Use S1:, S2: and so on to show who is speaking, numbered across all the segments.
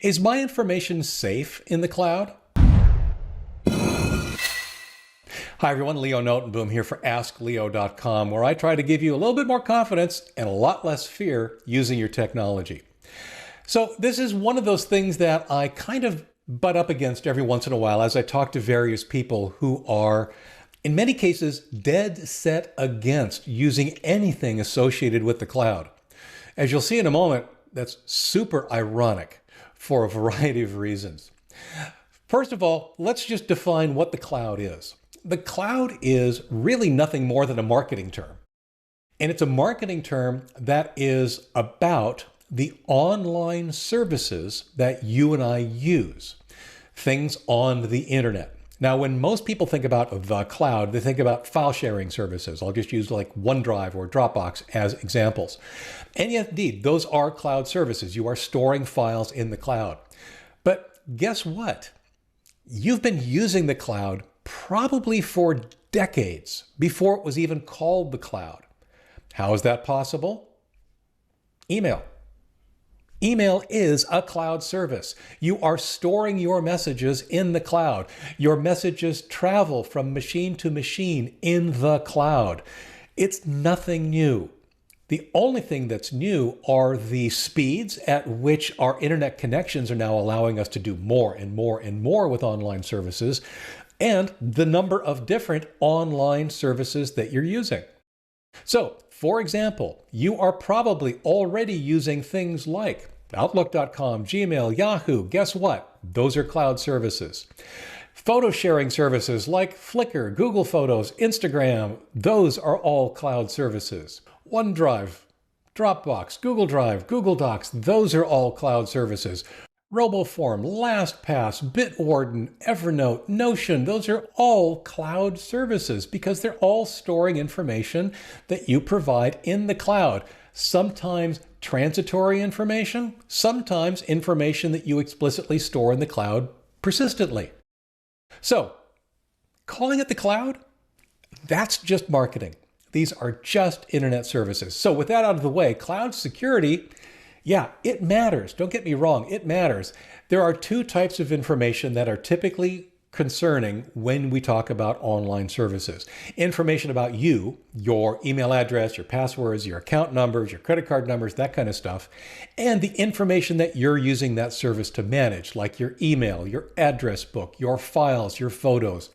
S1: Is my information safe in the cloud? Hi everyone, Leo Notenboom here for askleo.com, where I try to give you a little bit more confidence and a lot less fear using your technology. So this is one of those things that I kind of butt up against every once in a while as I talk to various people who are, in many cases, dead set against using anything associated with the cloud. As you'll see in a moment, that's super ironic for a variety of reasons. First of all, let's just define what the cloud is. The cloud is really nothing more than a marketing term. And it's a marketing term that is about the online services that you and I use, things on the internet. Now, when most people think about the cloud, they think about file sharing services. I'll just use like OneDrive or Dropbox as examples. And yet, indeed, those are cloud services. You are storing files in the cloud. But guess what? You've been using the cloud probably for decades before it was even called the cloud. How is that possible? Email. Email is a cloud service. You are storing your messages in the cloud. Your messages travel from machine to machine in the cloud. It's nothing new. The only thing that's new are the speeds at which our internet connections are now allowing us to do more and more and more with online services, and the number of different online services that you're using. So, for example, you are probably already using things like Outlook.com, Gmail, Yahoo. Guess what? Those are cloud services. Photo sharing services like Flickr, Google Photos, Instagram, those are all cloud services. OneDrive, Dropbox, Google Drive, Google Docs, those are all cloud services. RoboForm, LastPass, Bitwarden, Evernote, Notion, those are all cloud services because they're all storing information that you provide in the cloud. Sometimes transitory information, sometimes information that you explicitly store in the cloud persistently. So, calling it the cloud, that's just marketing. These are just internet services. So with that out of the way, cloud security, yeah, it matters. Don't get me wrong, it matters. There are two types of information that are typically concerning when we talk about online services. Information about you, your email address, your passwords, your account numbers, your credit card numbers, that kind of stuff, and the information that you're using that service to manage, like your email, your address book, your files, your photos.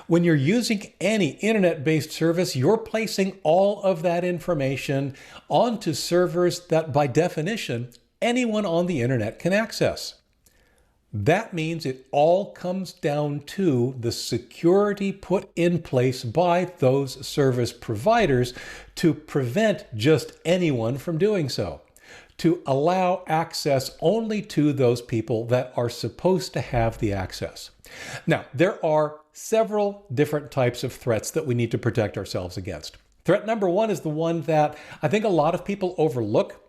S1: When you're using any internet-based service, you're placing all of that information onto servers that, by definition, anyone on the internet can access. That means it all comes down to the security put in place by those service providers to prevent just anyone from doing so, to allow access only to those people that are supposed to have the access. Now, there are several different types of threats that we need to protect ourselves against. Threat number one is the one that I think a lot of people overlook,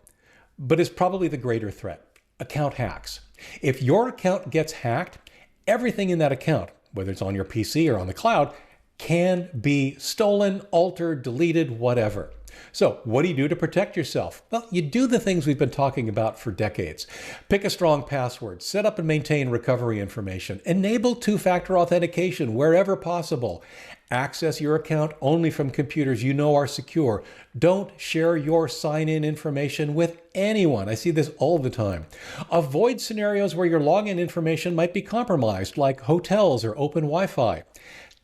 S1: but is probably the greater threat: account hacks. If your account gets hacked, everything in that account, whether it's on your PC or on the cloud, can be stolen, altered, deleted, whatever. So what do you do to protect yourself? Well, you do the things we've been talking about for decades. Pick a strong password, set up and maintain recovery information, enable two-factor authentication wherever possible, access your account only from computers you know are secure. Don't share your sign-in information with anyone. I see this all the time. Avoid scenarios where your login information might be compromised, like hotels or open Wi-Fi.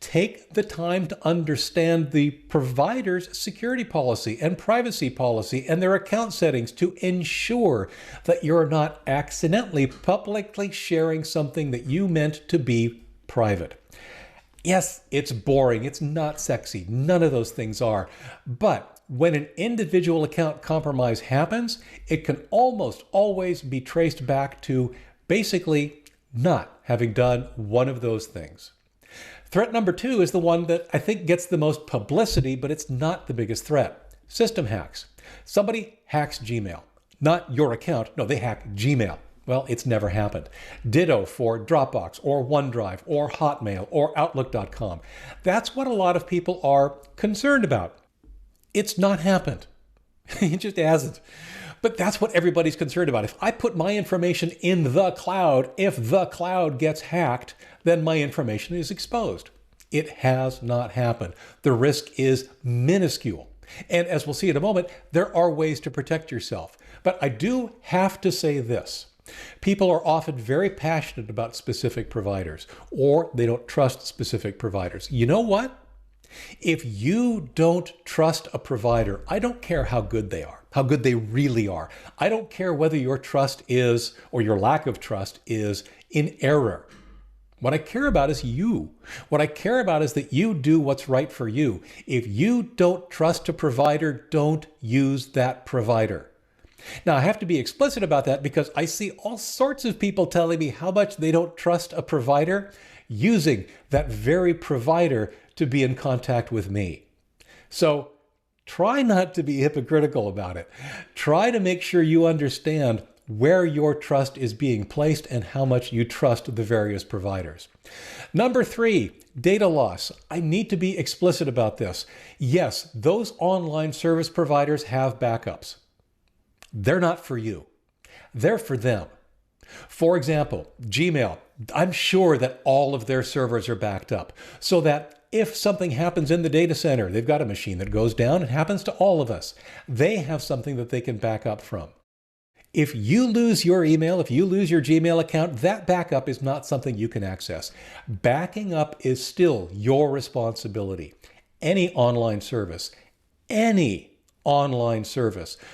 S1: Take the time to understand the provider's security policy and privacy policy and their account settings to ensure that you're not accidentally publicly sharing something that you meant to be private. Yes, it's boring. It's not sexy. None of those things are. But when an individual account compromise happens, it can almost always be traced back to basically not having done one of those things. Threat number two is the one that I think gets the most publicity, but it's not the biggest threat. System hacks. Somebody hacks Gmail. Not your account. No, they hack Gmail. Well, it's never happened. Ditto for Dropbox or OneDrive or Hotmail or Outlook.com. That's what a lot of people are concerned about. It's not happened. It just hasn't. But that's what everybody's concerned about. If I put my information in the cloud, if the cloud gets hacked, then my information is exposed. It has not happened. The risk is minuscule. And as we'll see in a moment, there are ways to protect yourself. But I do have to say this. People are often very passionate about specific providers, or they don't trust specific providers. You know what? If you don't trust a provider, I don't care how good they are, how good they really are. I don't care whether your trust is, or your lack of trust is, in error. What I care about is you. What I care about is that you do what's right for you. If you don't trust a provider, don't use that provider. Now, I have to be explicit about that because I see all sorts of people telling me how much they don't trust a provider, using that very provider to be in contact with me. So try not to be hypocritical about it. Try to make sure you understand where your trust is being placed and how much you trust the various providers. Number 3, data loss. I need to be explicit about this. Yes, those online service providers have backups. They're not for you. They're for them. For example, Gmail. I'm sure that all of their servers are backed up so that if something happens in the data center, they've got a machine that goes down. It happens to all of us. They have something that they can back up from. If you lose your email, if you lose your Gmail account, that backup is not something you can access. Backing up is still your responsibility. Any online service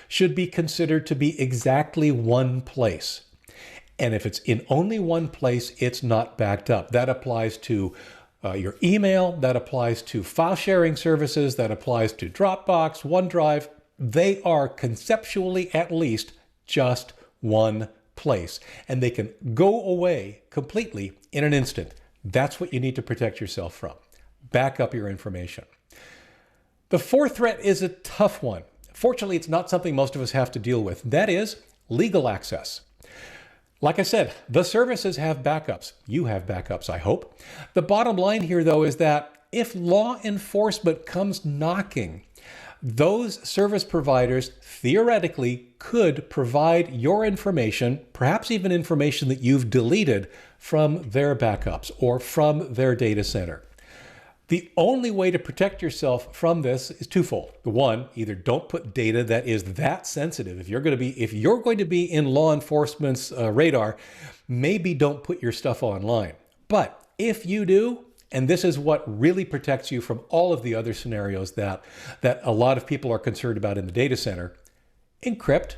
S1: should be considered to be exactly one place. And if it's in only one place, it's not backed up. That applies to your email, that applies to file sharing services, that applies to Dropbox, OneDrive. They are conceptually at least just one place, and they can go away completely in an instant. That's what you need to protect yourself from. Back up your information. The 4th threat is a tough one. Fortunately, it's not something most of us have to deal with. That is legal access. Like I said, the services have backups. You have backups, I hope. The bottom line here, though, is that if law enforcement comes knocking, those service providers theoretically could provide your information, perhaps even information that you've deleted from their backups or from their data center. The only way to protect yourself from this is twofold. The one, either don't put data that is that sensitive. If you're going to be in law enforcement's radar, maybe don't put your stuff online. But if you do, and this is what really protects you from all of the other scenarios that a lot of people are concerned about in the data center, encrypt.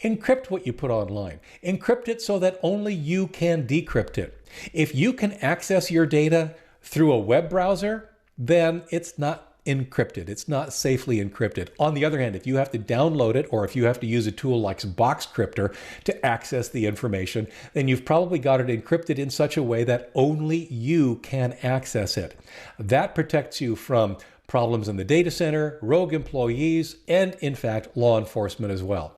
S1: Encrypt what you put online. Encrypt it so that only you can decrypt it. If you can access your data through a web browser, then it's not encrypted. It's not safely encrypted. On the other hand, if you have to download it or if you have to use a tool like Boxcryptor to access the information, then you've probably got it encrypted in such a way that only you can access it. That protects you from problems in the data center, rogue employees, and in fact, law enforcement as well.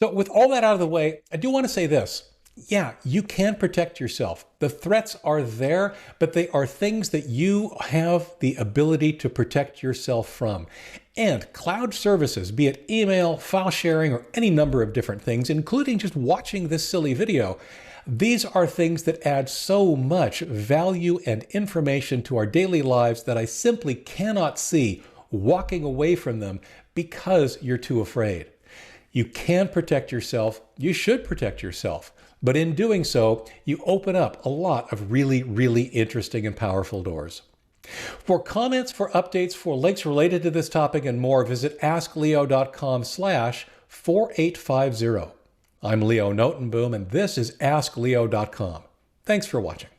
S1: So with all that out of the way, I do want to say this. Yeah, you can protect yourself. The threats are there, but they are things that you have the ability to protect yourself from. And cloud services, be it email, file sharing, or any number of different things, including just watching this silly video, these are things that add so much value and information to our daily lives that I simply cannot see walking away from them because you're too afraid. You can protect yourself. You should protect yourself. But in doing so, you open up a lot of really, really interesting and powerful doors. For comments, for updates, for links related to this topic and more, visit askleo.com/4850. I'm Leo Notenboom, and this is askleo.com. Thanks for watching.